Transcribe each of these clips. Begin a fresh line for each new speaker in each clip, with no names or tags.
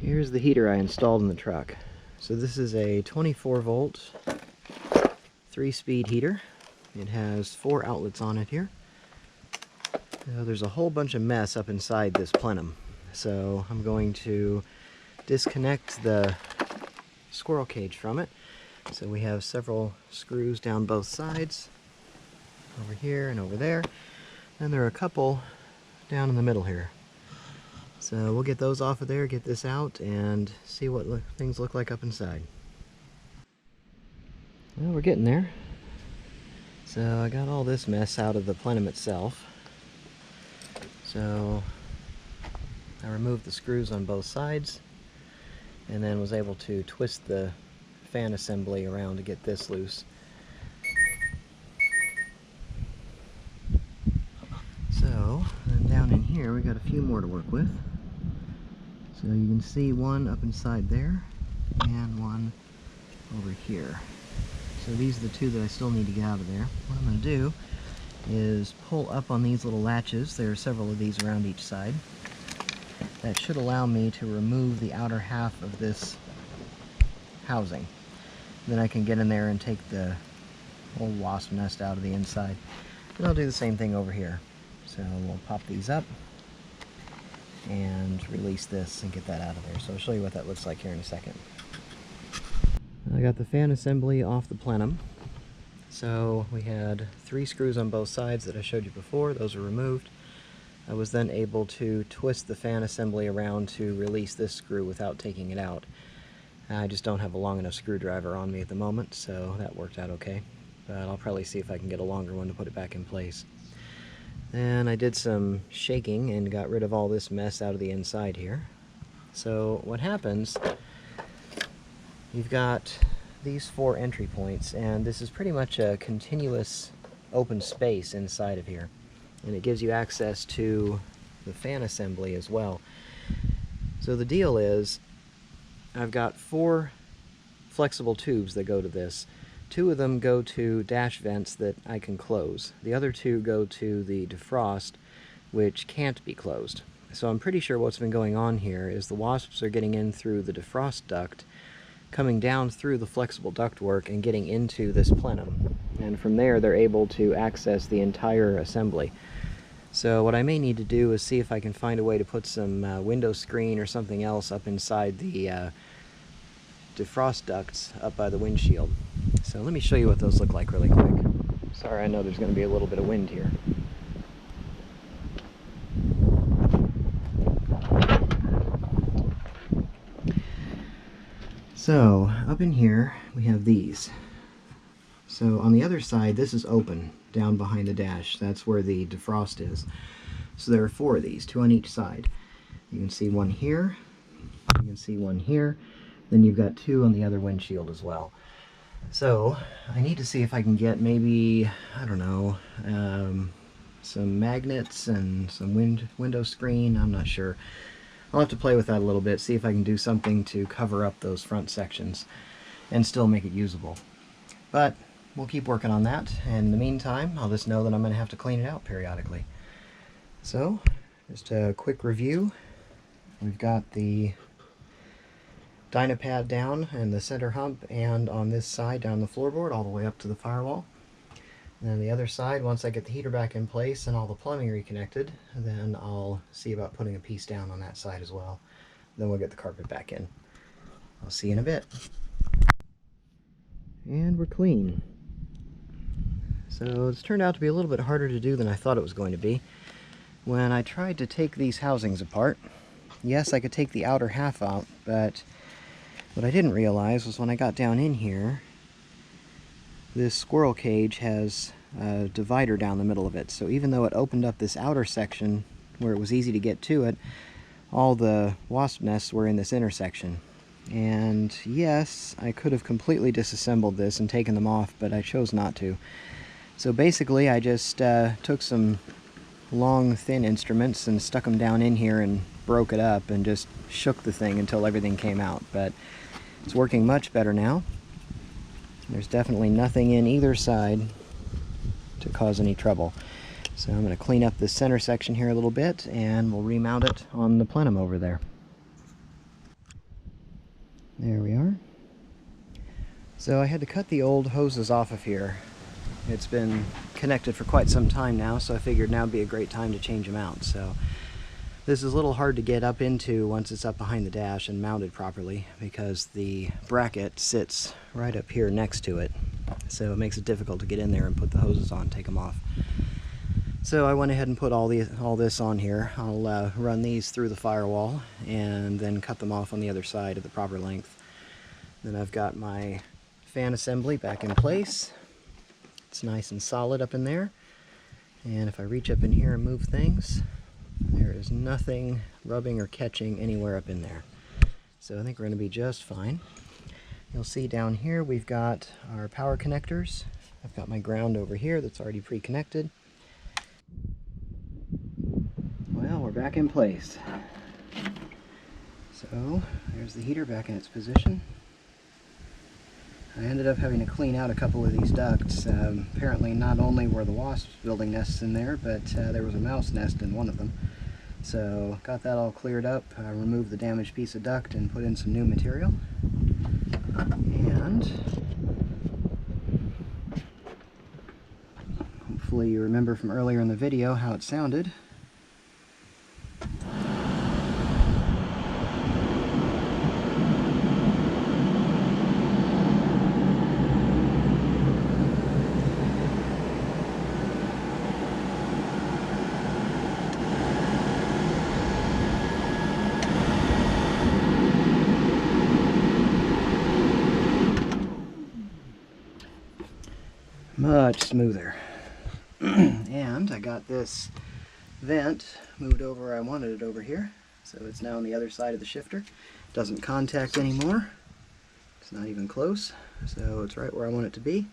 Here's the heater I installed in the truck. So this is a 24 volt 3-speed heater. It has 4 outlets on it here. Now, there's a whole bunch of mess up inside this plenum. So I'm going to disconnect the squirrel cage from it. So we have several screws down both sides, over here and over there. And there are a couple down in the middle here. So we'll get those off of there, get this out, and see what things look like up inside. Well, we're getting there. So I got all this mess out of the plenum itself. So I removed the screws on both sides, and then was able to twist the fan assembly around to get this loose. So, and down in here we got a few more to work with. So you can see one up inside there, and one over here. So these are the two that I still need to get out of there. What I'm going to do is pull up on these little latches. There are several of these around each side. That should allow me to remove the outer half of this housing. Then I can get in there and take the whole wasp nest out of the inside. And I'll do the same thing over here. So we'll pop these up and release this and get that out of there. So I'll show you what that looks like here in a second. I got the fan assembly off the plenum. So we had 3 screws on both sides that I showed you before. Those are removed. I was then able to twist the fan assembly around to release this screw without taking it out. I just don't have a long enough screwdriver on me at the moment, so that worked out okay. But I'll probably see if I can get a longer one to put it back in place. Then I did some shaking and got rid of all this mess out of the inside here. So what happens, you've got these 4 entry points, and this is pretty much a continuous open space inside of here. And it gives you access to the fan assembly as well. So the deal is, I've got 4 flexible tubes that go to this. 2 of them go to dash vents that I can close. The other 2 go to the defrost, which can't be closed. So I'm pretty sure what's been going on here is the wasps are getting in through the defrost duct, coming down through the flexible ductwork and getting into this plenum. And from there they're able to access the entire assembly. So what I may need to do is see if I can find a way to put some window screen or something else up inside the defrost ducts up by the windshield. So let me show you what those look like really quick. Sorry, I know there's going to be a little bit of wind here. So up in here we have these. So on the other side, this is open down behind the dash. That's where the defrost is. So there are 4 of these, 2 on each side. You can see one here, you can see one here, then you've got 2 on the other windshield as well. So I need to see if I can get maybe, I don't know, some magnets and some window screen. I'm not sure. I'll have to play with that a little bit, see if I can do something to cover up those front sections and still make it usable. But we'll keep working on that, and in the meantime I'll just know that I'm going to have to clean it out periodically. So just a quick review. We've got the Dynapad down and the center hump, and on this side down the floorboard all the way up to the firewall. And then the other side, once I get the heater back in place and all the plumbing reconnected, then I'll see about putting a piece down on that side as well. Then we'll get the carpet back in. I'll see you in a bit. And we're clean. So it's turned out to be a little bit harder to do than I thought it was going to be. When I tried to take these housings apart, yes, I could take the outer half out, but what I didn't realize was when I got down in here, this squirrel cage has a divider down the middle of it. So even though it opened up this outer section where it was easy to get to it, all the wasp nests were in this intersection. And yes, I could have completely disassembled this and taken them off, but I chose not to. So basically I just took some long thin instruments and stuck them down in here and broke it up and just shook the thing until everything came out. But it's working much better now. There's definitely nothing in either side to cause any trouble. So I'm going to clean up this center section here a little bit, and we'll remount it on the plenum over there. There we are. So I had to cut the old hoses off of here. It's been connected for quite some time now, so I figured now would be a great time to change them out. So this is a little hard to get up into once it's up behind the dash and mounted properly, because the bracket sits right up here next to it. So it makes it difficult to get in there and put the hoses on, take them off. So I went ahead and put all this on here. I'll run these through the firewall and then cut them off on the other side at the proper length. Then I've got my fan assembly back in place. It's nice and solid up in there. And if I reach up in here and move things, there is nothing rubbing or catching anywhere up in there. So I think we're going to be just fine. You'll see down here we've got our power connectors. I've got my ground over here that's already pre-connected. Well, we're back in place. So there's the heater back in its position. I ended up having to clean out a couple of these ducts. Apparently not only were the wasps building nests in there, but there was a mouse nest in one of them. So got that all cleared up, removed the damaged piece of duct and put in some new material. And hopefully you remember from earlier in the video how it sounded. Much smoother. And I got this vent moved over where I wanted it over here, so it's now on the other side of the shifter. It doesn't contact anymore. It's not even close, so it's right where I want it to be.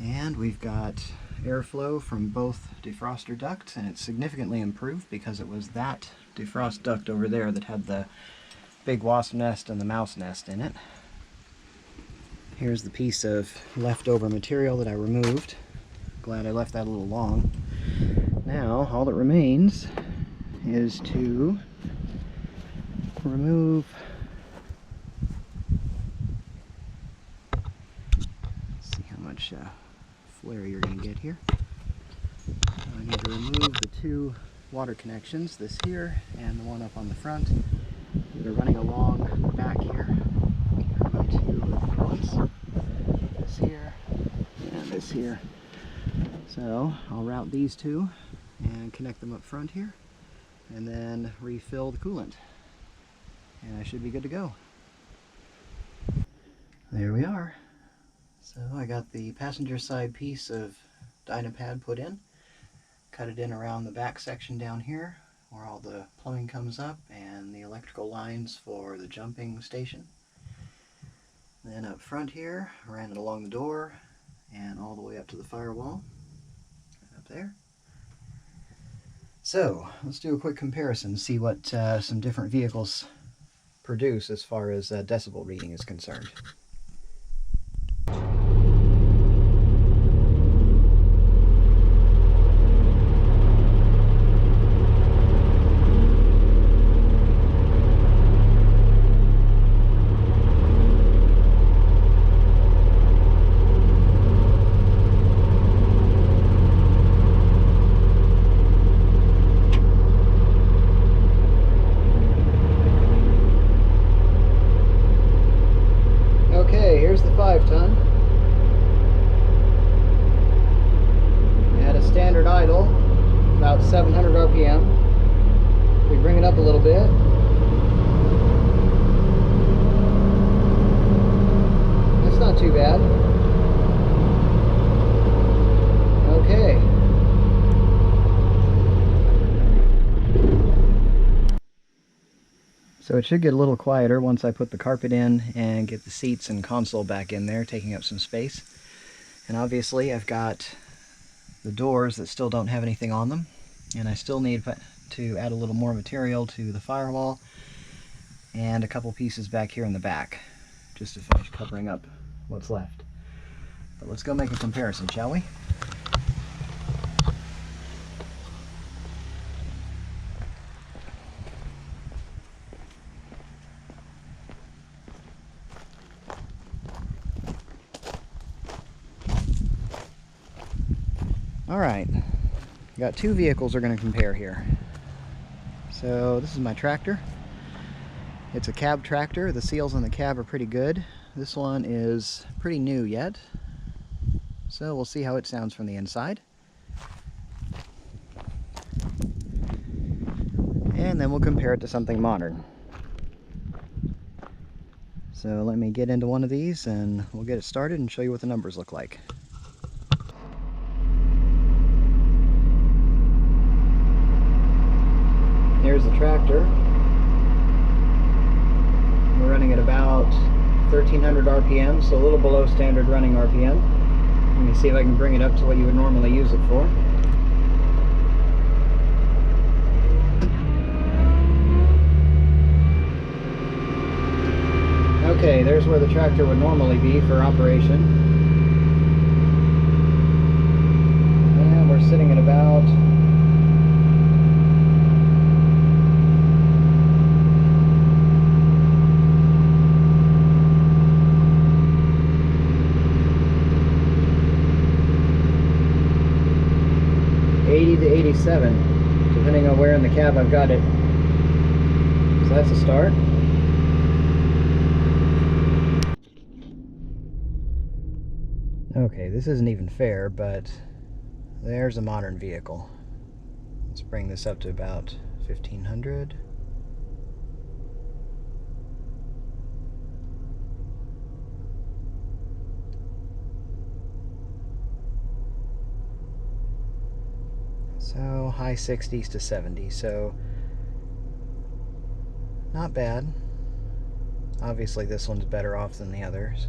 And we've got airflow from both defroster ducts, and it's significantly improved because it was that defrost duct over there that had the big wasp nest and the mouse nest in it. Here's the piece of leftover material that I removed. Glad I left that a little long. Now, all that remains is to remove, let's see how much flare you're going to get here. I need to remove the two water connections, this here and the one up on the front. They're running along the back here. My two ones. This here and this here. So I'll route these two and connect them up front here, and then refill the coolant, and I should be good to go. There we are. So I got the passenger side piece of Dynapad put in, cut it in around the back section down here where all the plumbing comes up and the electrical lines for the jumping station. Then up front here, ran it along the door and all the way up to the firewall, up there. So let's do a quick comparison, see what some different vehicles produce as far as decibel reading is concerned. Here's the 5-ton. At a standard idle, about 700 RPM. If we bring it up a little bit, that's not too bad. Okay. So it should get a little quieter once I put the carpet in and get the seats and console back in there, taking up some space. And obviously I've got the doors that still don't have anything on them, and I still need to add a little more material to the firewall and a couple pieces back here in the back just to finish covering up what's left. But let's go make a comparison, shall we? Alright, got two vehicles we're going to compare here. So this is my tractor. It's a cab tractor. The seals on the cab are pretty good. This one is pretty new yet. So we'll see how it sounds from the inside. And then we'll compare it to something modern. So let me get into one of these and we'll get it started and show you what the numbers look like. Here's the tractor. We're running at about 1300 RPM, so a little below standard running RPM. Let me see if I can bring it up to what you would normally use it for. Okay, there's where the tractor would normally be for operation. And we're sitting at about 80 to 87, depending on where in the cab I've got it. So that's a start. Okay, this isn't even fair, but there's a modern vehicle. Let's bring this up to about 1500. So high 60s to 70s, so not bad. Obviously this one's better off than the others.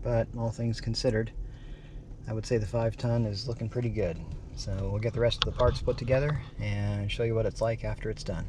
But all things considered, I would say the 5-ton is looking pretty good. So we'll get the rest of the parts put together and show you what it's like after it's done.